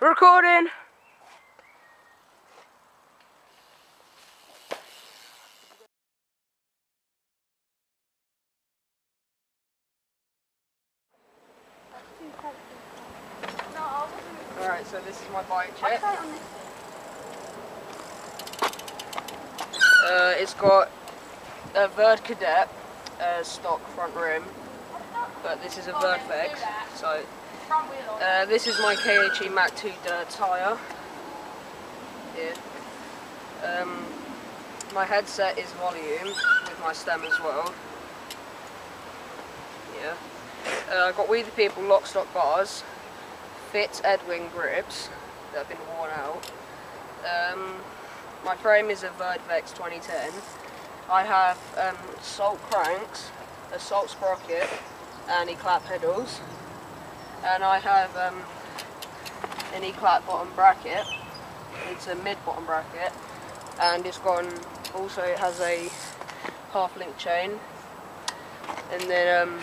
Recording! Alright, so this is my bike check. It's got a Verde Cadet stock front rim, but this is a Verde. So this is my KHE Mach 2 dirt tyre. Here. My headset is volume with my stem as well. Yeah. I got We The People lock stock bars, Fitz Edwin grips that have been worn out. My frame is a Verde 2010. I have salt cranks, a salt sprocket, and E-clap pedals. And I have an E-clap bottom bracket. It's a mid-bottom bracket, and it's got also it has a half-link chain, and then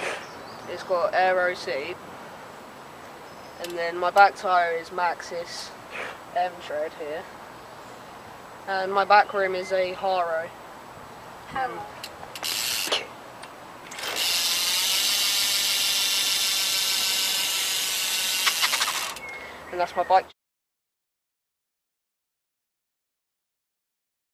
it's got aero seat, and then my back tyre is Maxxis M tread here, and my back rim is a Haro. And that's my bike.